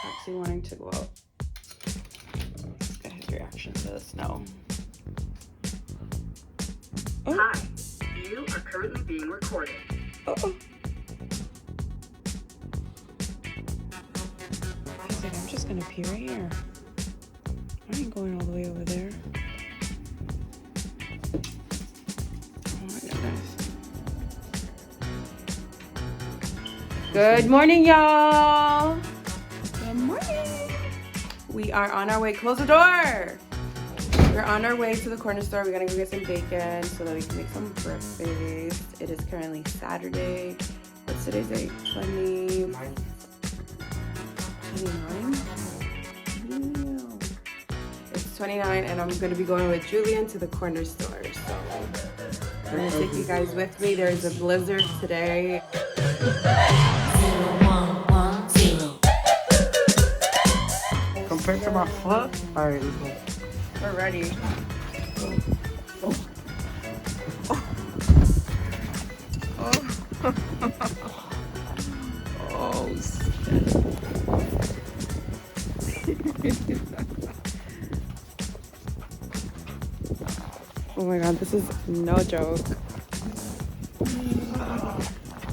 actually wanting to go out. Let's get his reaction to the snow. Oh. Hi, you are currently being recorded. Uh-oh. He's like, I'm just gonna pee right here. I ain't going all the way over there. Oh my goodness. Good morning, y'all. Good morning. We are on our way. Close the door. We're on our way to the corner store. We're gonna go get some bacon so that we can make some breakfast. It is currently Saturday. What's today's date? 29? It's 29 and I'm gonna be going with Julian to the corner store. So I'm gonna take you guys with me. There's a blizzard today. 0110. Compared to my foot? Alright, let's go. We're ready. Oh, oh my god, this is no joke.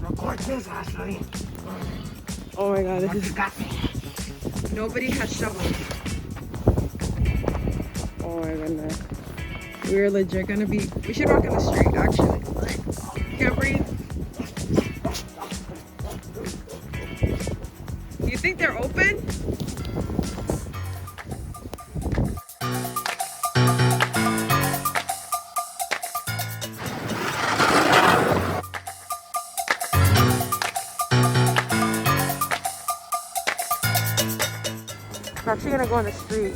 Record this, Ashley. Oh my god, this is... Nobody has shovels. Oh my goodness. We're legit gonna be... We should walk in the street, actually. Can't breathe. You think they're open? I'm actually gonna go on the street.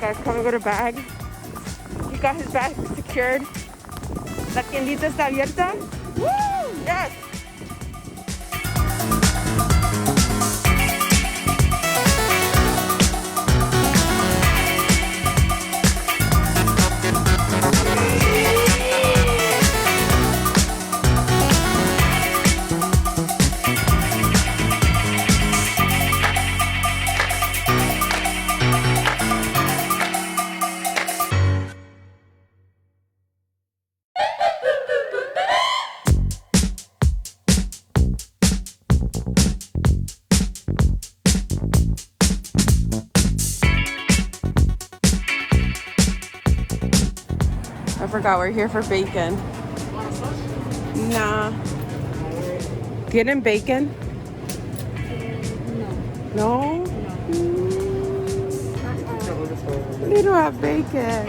Guy's coming with a bag. He got his bag secured. La tiendita está abierta. Woo! Yes! I forgot we're here for bacon. Nah. Getting bacon? No. No? They don't have bacon.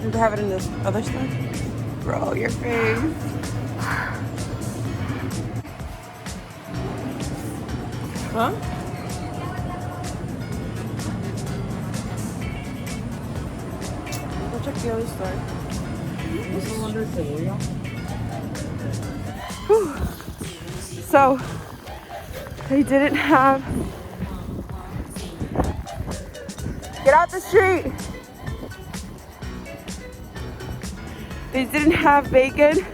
Did they have it in this other stuff? Bro, your face. Huh? Go check the other store. Whew. So, they didn't have... Get out the street! They didn't have bacon.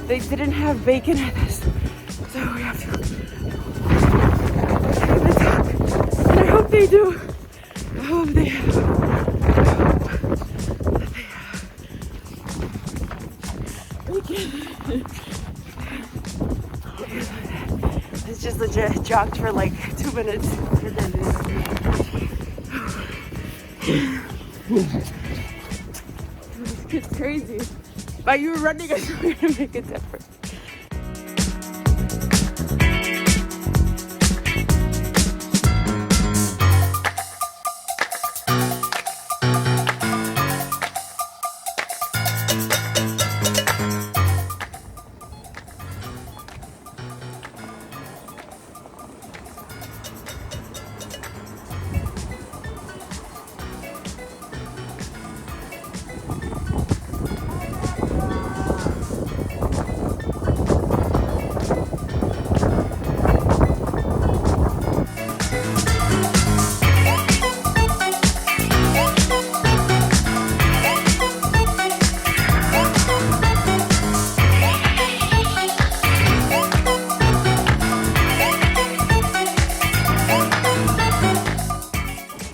They didn't have bacon at this. So we have to talk. And I hope they do. I hope they have. Bacon. It's just legit jogged for like 2 minutes. It's crazy. But you were running, I was going to make a difference.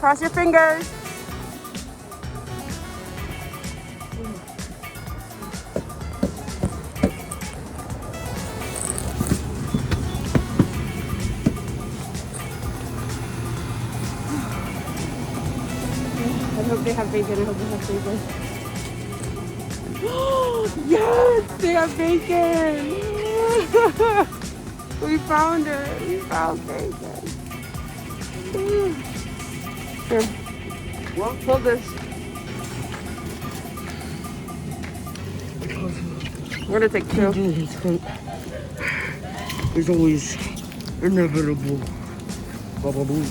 Cross your fingers. I hope they have bacon. I hope they have bacon. Yes, they have bacon. We found it. We found bacon. Here. Well, hold this. We're gonna take two. It's always inevitable. Blah, blah.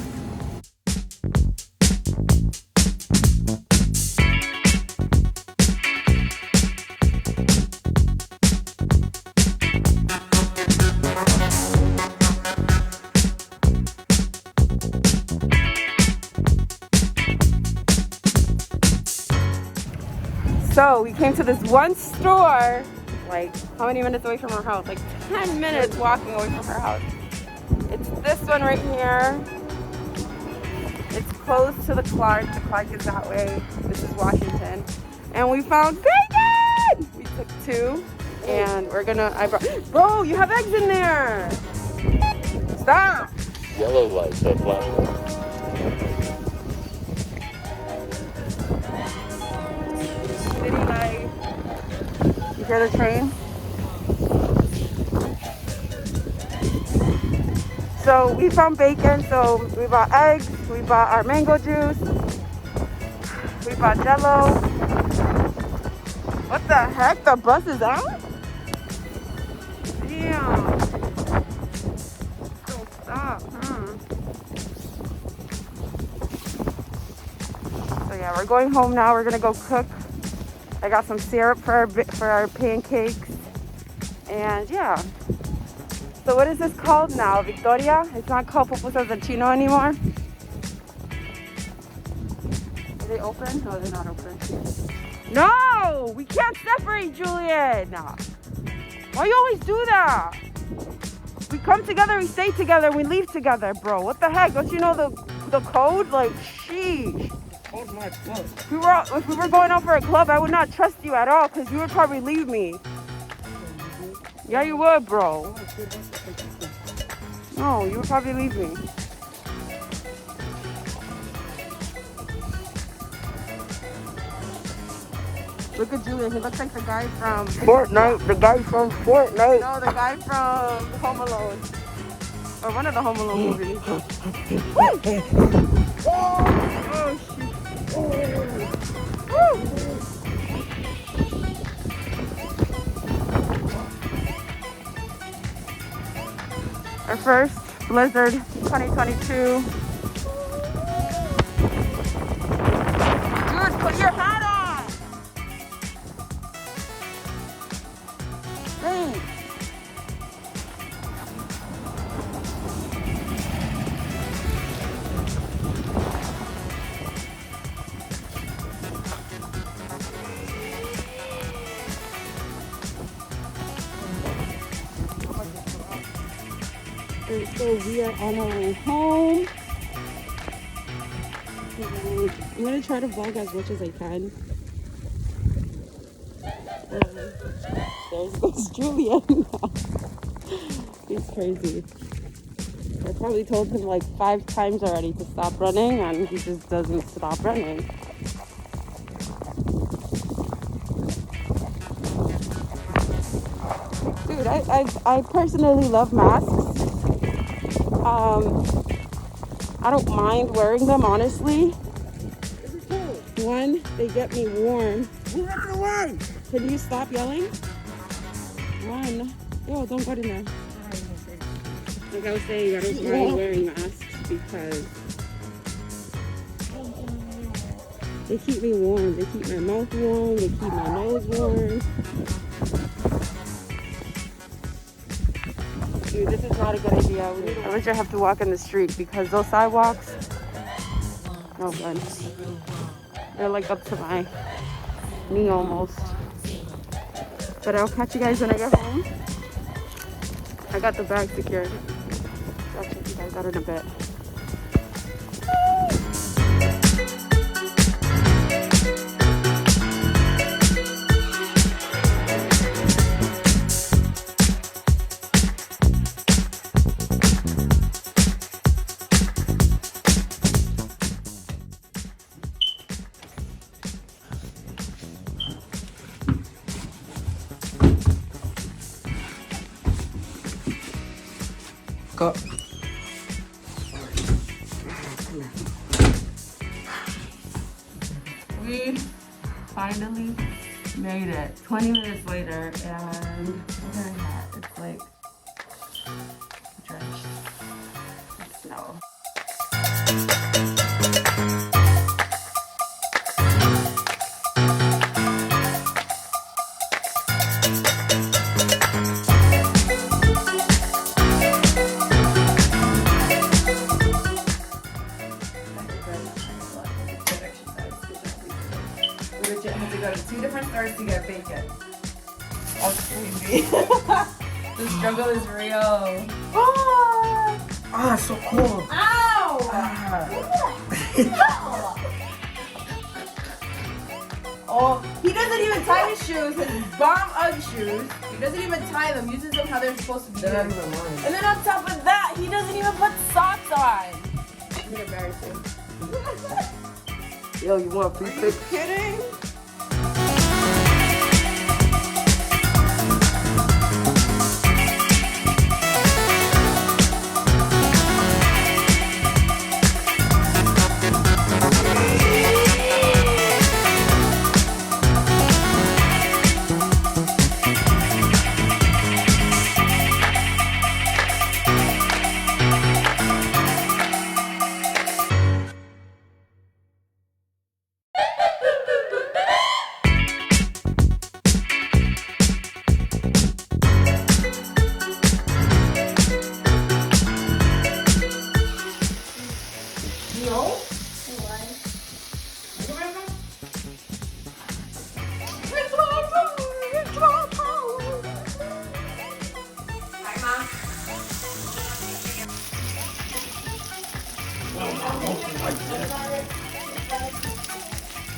So we came to this one store, like how many minutes away from our house? Like 10 minutes walking away from our house. It's this one right here. It's close to the Clark. The Clark is that way. This is Washington. And we found bacon! We took two and we're gonna, bro, you have eggs in there! Stop! Yellow light, so flashlight. City light. You hear the train? So we found bacon, so we bought eggs, we bought our mango juice, we bought Jello. What the heck? The bus is out? Damn. Don't stop, So yeah, we're going home now. We're gonna go cook. I got some syrup for our pancakes, and yeah. So what is this called now? Victoria? It's not called Pupusas del Chino anymore. Are they open? No, they're not open. No! We can't separate, Julian! Why you always do that? We come together, we stay together, we leave together, bro. What the heck? Don't you know the code? Like, sheesh. Hold my foot. If we were going out for a club, I would not trust you at all because you would probably leave me. Yeah, you would, bro. No, you would probably leave me. Look at Julian. He looks like the guy from Fortnite. The guy from Fortnite. No, the guy from Home Alone. Or one of the Home Alone movies. Oh, shit. Woo! Our first Blizzard 2022. Dude, put your hat on! Thanks. So we are on our way home. I'm gonna try to vlog as much as I can. There goes Julian. He's crazy. I probably told him like 5 times already to stop running, and he just doesn't stop running. Dude, I personally love masks. I don't mind wearing them, honestly. One, they get me warm. Can you stop yelling? One. Oh, don't go in there. Like I was saying, I don't mind wearing masks because they keep me warm. They keep my mouth warm. They keep my nose warm. Dude, this is not a good idea. I wish I have to walk in the street because those sidewalks, no good. They're like up to my knee almost. But I'll catch you guys when I get home. I got the bag secured. I'll check you guys out in a bit. go. We finally made it 20 minutes later, and look at that. It's like drenched in snow. We legit had to go to 2 different stores to get bacon. That's crazy. The struggle is real. Oh! Ah, so cool. Ow! Oh, he doesn't even tie his shoes, his bomb UGG shoes. He doesn't even tie them, uses them how they're supposed to be. They're not even mine. And then on top of that, he doesn't even put socks on. It's embarrassing. Yo, you want a free pick? Kidding?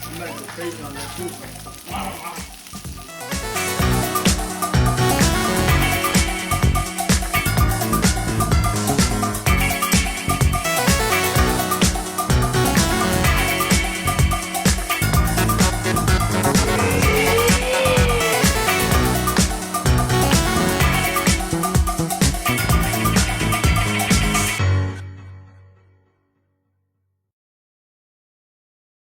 I'm like crazy on that too.